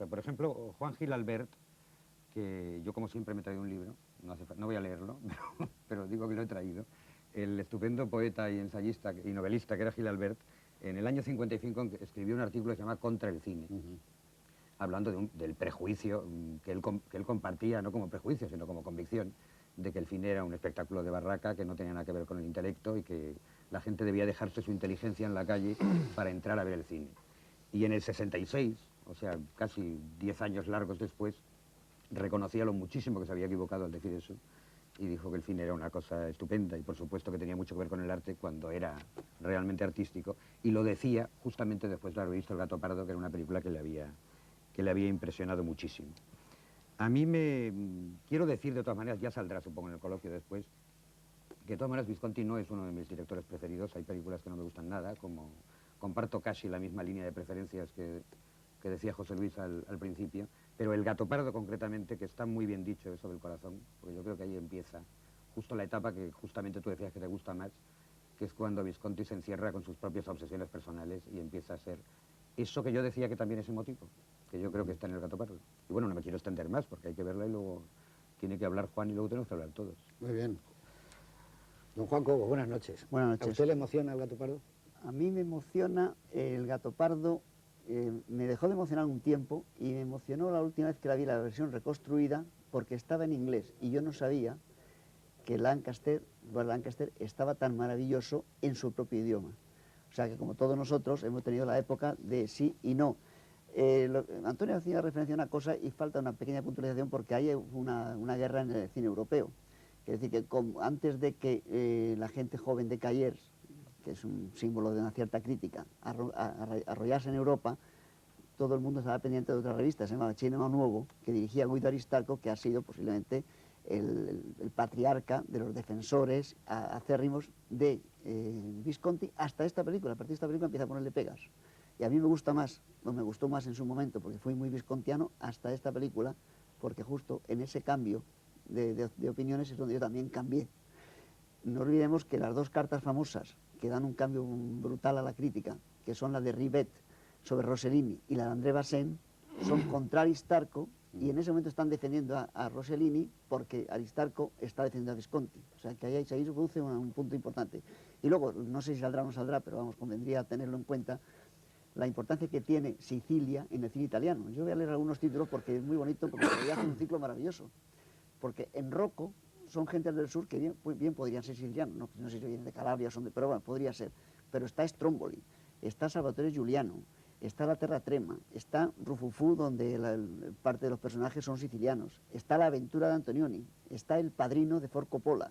Por ejemplo, Juan Gil Albert, que yo como siempre me he traído un libro, no voy a leerlo, pero digo que lo he traído, el estupendo poeta y ensayista y novelista que era Gil Albert, en el año 55 escribió un artículo que se llama Contra el cine, hablando del prejuicio que él compartía, no como prejuicio, sino como convicción, de que el cine era un espectáculo de barraca que no tenía nada que ver con el intelecto y que la gente debía dejarse su inteligencia en la calle para entrar a ver el cine. Y en el 66, o sea, casi 10 años largos después, reconocía lo muchísimo que se había equivocado al decir eso y dijo que el cine era una cosa estupenda y por supuesto que tenía mucho que ver con el arte cuando era realmente artístico, y lo decía justamente después de haber visto El gato pardo, que era una película que le había impresionado muchísimo. A mí quiero decir de todas maneras, ya saldrá supongo en el coloquio después, que de todas maneras Visconti no es uno de mis directores preferidos. Hay películas que no me gustan nada, como comparto casi la misma línea de preferencias que decía José Luis al principio, pero El gato pardo concretamente, que está muy bien dicho eso del corazón, porque yo creo que ahí empieza justo la etapa que justamente tú decías que te gusta más, que es cuando Visconti se encierra con sus propias obsesiones personales y empieza a ser eso que yo decía que también es emotivo, que yo creo que está en El gato pardo. Y bueno, no me quiero extender más porque hay que verla y luego tiene que hablar Juan y luego tenemos que hablar todos. Muy bien. Don Juan Cobo, buenas noches. Buenas noches. ¿A usted le emociona El gato pardo? A mí me emociona El gato pardo, me dejó de emocionar un tiempo y me emocionó la última vez que la vi, la versión reconstruida, porque estaba en inglés y yo no sabía que Lancaster estaba tan maravilloso en su propio idioma. O sea que como todos nosotros hemos tenido la época de sí y no. Antonio hacía referencia a una cosa y falta una pequeña puntualización porque hay una guerra en el cine europeo. Es decir, que antes de que la gente joven de Cayers, que es un símbolo de una cierta crítica, arrollase en Europa, todo el mundo estaba pendiente de otra revista, se llamaba Cinema Nuevo, que dirigía Guido Aristarco, que ha sido posiblemente el patriarca de los defensores acérrimos de Visconti hasta esta película. A partir de esta película empieza a ponerle pegas. Y a mí me gusta más, o me gustó más en su momento, porque fui muy viscontiano hasta esta película, porque justo en ese cambio de opiniones es donde yo también cambié. No olvidemos que las dos cartas famosas que dan un cambio brutal a la crítica, que son la de Rivet sobre Rossellini y la de André Bazin, son contra Aristarco, y en ese momento están defendiendo a Rossellini porque Aristarco está defendiendo a Visconti. O sea que ahí se produce un punto importante. Y luego, no sé si saldrá o no saldrá, pero vamos, convendría tenerlo en cuenta, la importancia que tiene Sicilia en el cine italiano. Yo voy a leer algunos títulos porque es muy bonito, porque podría hacer un ciclo maravilloso. Porque en Rocco son gentes del sur que bien podrían ser sicilianos, no sé si vienen de Calabria, pero bueno, podría ser. Pero está Stromboli, está Salvatore Giuliano, está la Terra Trema, está Rufufú, donde parte de los personajes son sicilianos, está La aventura de Antonioni, está El padrino de Ford Coppola,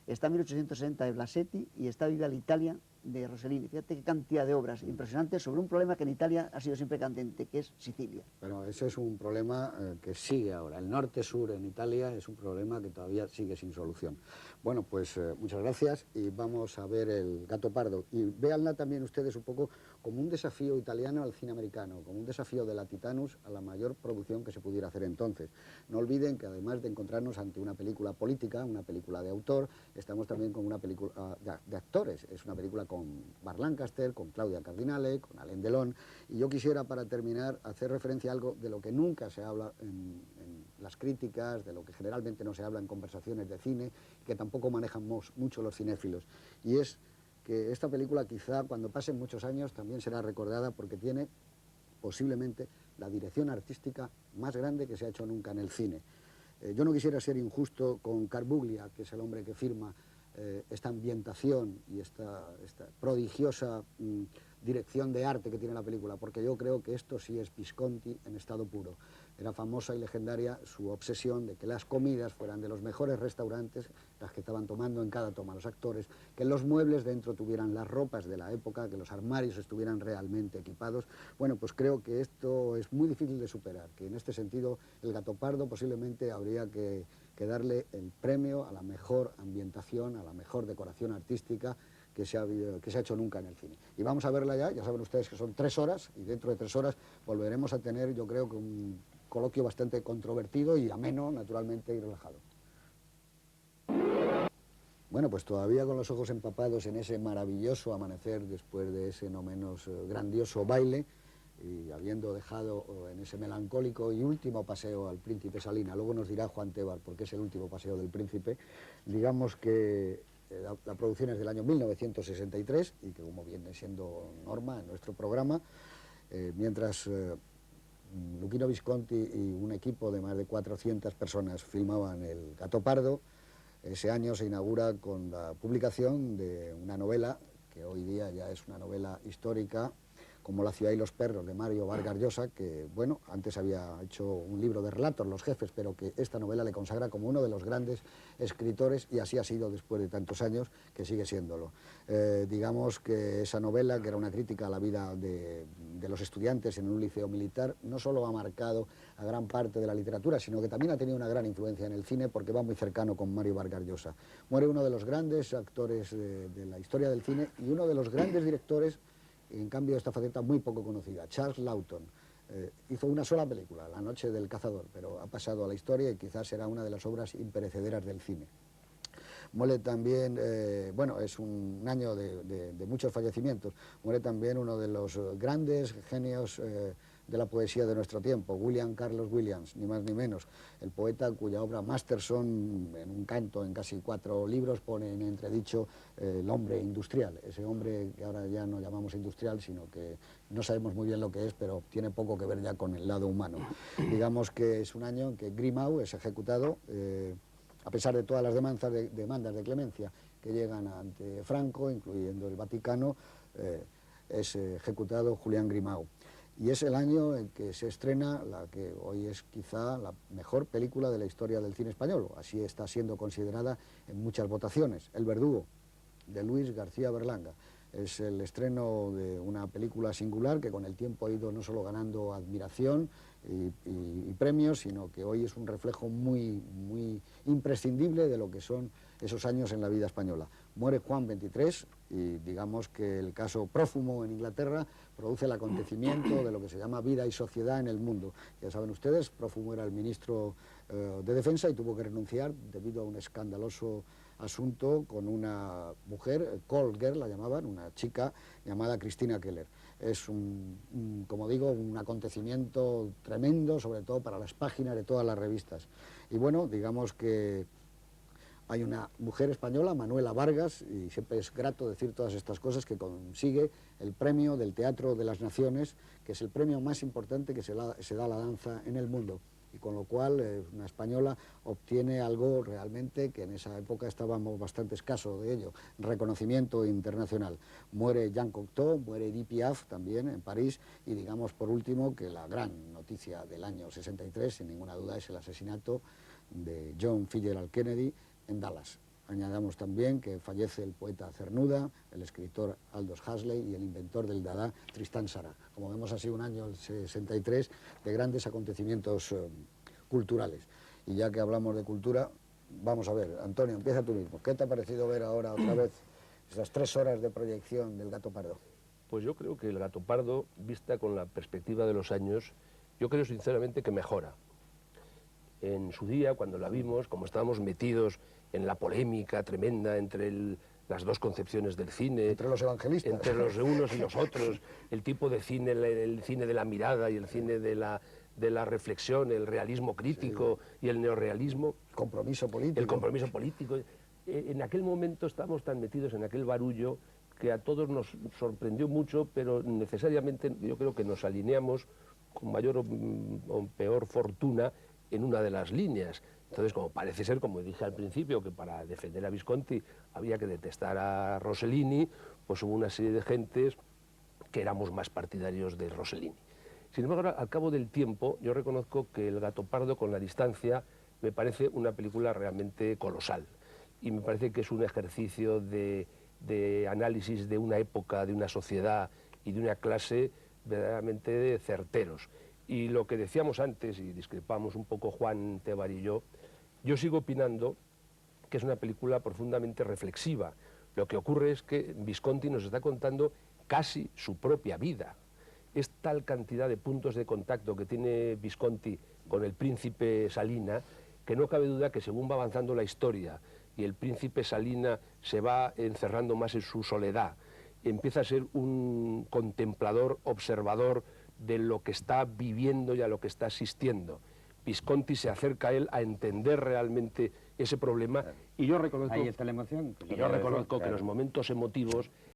está 1860 de Blasetti y está Viva l'Italia de Rossellini. Fíjate qué cantidad de obras impresionantes sobre un problema que en Italia ha sido siempre candente, que es Sicilia. Pero ese es un problema que sigue ahora. El norte-sur en Italia es un problema que todavía sigue sin solución. Bueno, pues muchas gracias y vamos a ver El gato pardo. Y véanla también ustedes un poco como un desafío italiano al cine americano, como un desafío de la Titanus a la mayor producción que se pudiera hacer entonces. No olviden que además de encontrarnos ante una película política, una película de autor, estamos también con una película de actores. Es una película con Burt Lancaster, con Claudia Cardinale, con Alain Delon. Y yo quisiera, para terminar, hacer referencia a algo de lo que nunca se habla en las críticas, de lo que generalmente no se habla en conversaciones de cine, que tampoco manejan mucho los cinéfilos. Y es que esta película quizá cuando pasen muchos años también será recordada porque tiene posiblemente la dirección artística más grande que se ha hecho nunca en el cine. Yo no quisiera ser injusto con Carbuglia, que es el hombre que firma esta ambientación y esta prodigiosa dirección de arte que tiene la película, porque yo creo que esto sí es Visconti en estado puro. Era famosa y legendaria su obsesión de que las comidas fueran de los mejores restaurantes, las que estaban tomando en cada toma los actores, que los muebles dentro tuvieran las ropas de la época, que los armarios estuvieran realmente equipados. Bueno, pues creo que esto es muy difícil de superar, que en este sentido El gato pardo posiblemente habría que darle el premio a la mejor ambientación, a la mejor decoración artística que se ha hecho nunca en el cine. Y vamos a verla ya saben ustedes que son 3 horas, y dentro de 3 horas volveremos a tener, yo creo que un coloquio bastante controvertido y ameno, naturalmente, y relajado. Bueno, pues todavía con los ojos empapados en ese maravilloso amanecer, después de ese no menos grandioso baile, y habiendo dejado en ese melancólico y último paseo al Príncipe Salina, luego nos dirá Juan Tebar porque es el último paseo del Príncipe, digamos que la producción es del año 1963 y que, como viene siendo norma en nuestro programa, mientras Luchino Visconti y un equipo de más de 400 personas filmaban El Gato Pardo, ese año se inaugura con la publicación de una novela que hoy día ya es una novela histórica, como La ciudad y los perros, de Mario Vargas Llosa, que, bueno, antes había hecho un libro de relatos, Los jefes, pero que esta novela le consagra como uno de los grandes escritores, y así ha sido después de tantos años, que sigue siéndolo. Digamos que esa novela, que era una crítica a la vida de los estudiantes en un liceo militar, no solo ha marcado a gran parte de la literatura, sino que también ha tenido una gran influencia en el cine, porque va muy cercano con Mario Vargas Llosa. Muere uno de los grandes actores de la historia del cine y uno de los grandes directores, en cambio esta faceta muy poco conocida, Charles Laughton. Hizo una sola película, La noche del cazador, pero ha pasado a la historia y quizás será una de las obras imperecederas del cine. Muere también, bueno, es un año de muchos fallecimientos, muere también uno de los grandes genios de la poesía de nuestro tiempo, William Carlos Williams, ni más ni menos, el poeta cuya obra Masterson, en un canto, en casi 4 libros, pone en entredicho el hombre industrial, ese hombre que ahora ya no llamamos industrial, sino que no sabemos muy bien lo que es, pero tiene poco que ver ya con el lado humano. Digamos que es un año en que Grimau es ejecutado, a pesar de todas las demandas de clemencia que llegan ante Franco, incluyendo el Vaticano, es ejecutado Julián Grimau. Y es el año en que se estrena la que hoy es quizá la mejor película de la historia del cine español, así está siendo considerada en muchas votaciones, El verdugo, de Luis García Berlanga. Es el estreno de una película singular que con el tiempo ha ido no solo ganando admiración y premios, sino que hoy es un reflejo muy imprescindible de lo que son esos años en la vida española. Muere Juan XXIII y digamos que el caso Prófumo en Inglaterra produce el acontecimiento de lo que se llama vida y sociedad en el mundo. Ya saben ustedes, Prófumo era el ministro de Defensa y tuvo que renunciar debido a un escandaloso asunto con una mujer, call girl la llamaban, una chica llamada Cristina Keller. Es como digo, un acontecimiento tremendo, sobre todo para las páginas de todas las revistas. Y bueno, digamos que hay una mujer española, Manuela Vargas, y siempre es grato decir todas estas cosas, que consigue el premio del Teatro de las Naciones, que es el premio más importante que se da a la danza en el mundo. Y con lo cual una española obtiene algo realmente que en esa época estábamos bastante escaso de ello, reconocimiento internacional. Muere Jean Cocteau, muere Edith Piaf también en París, y digamos por último que la gran noticia del año 63, sin ninguna duda, es el asesinato de John Fitzgerald Kennedy en Dallas. Añadamos también que fallece el poeta Cernuda, el escritor Aldous Huxley y el inventor del Dada, Tristán Tzara. Como vemos, ha sido un año, el 63, de grandes acontecimientos culturales. Y ya que hablamos de cultura, vamos a ver, Antonio, empieza tú mismo. ¿Qué te ha parecido ver ahora otra vez esas 3 horas de proyección del Gato Pardo? Pues yo creo que el Gato Pardo, vista con la perspectiva de los años, yo creo sinceramente que mejora. En su día, cuando la vimos, como estábamos metidos en la polémica tremenda entre las dos concepciones del cine, entre los evangelistas, entre los unos y los otros, el tipo de cine, el cine de la mirada y el cine de la reflexión, el realismo crítico y el neorrealismo, compromiso político. el compromiso político. En aquel momento estábamos tan metidos en aquel barullo que a todos nos sorprendió mucho, pero necesariamente yo creo que nos alineamos con mayor o peor fortuna en una de las líneas. Entonces, como parece ser, como dije al principio, que para defender a Visconti había que detestar a Rossellini, pues hubo una serie de gentes que éramos más partidarios de Rossellini. Sin embargo, al cabo del tiempo, yo reconozco que El Gato Pardo, con la distancia, me parece una película realmente colosal. Y me parece que es un ejercicio de análisis de una época, de una sociedad y de una clase verdaderamente certeros. Y lo que decíamos antes, y discrepamos un poco Juan Tebar y yo sigo opinando que es una película profundamente reflexiva. Lo que ocurre es que Visconti nos está contando casi su propia vida. Es tal cantidad de puntos de contacto que tiene Visconti con el príncipe Salina, que no cabe duda que según va avanzando la historia y el príncipe Salina se va encerrando más en su soledad, empieza a ser un contemplador, observador, de lo que está viviendo y a lo que está asistiendo. Visconti se acerca a él a entender realmente ese problema, y yo reconozco, Ahí está la emoción. y yo reconozco que los momentos emotivos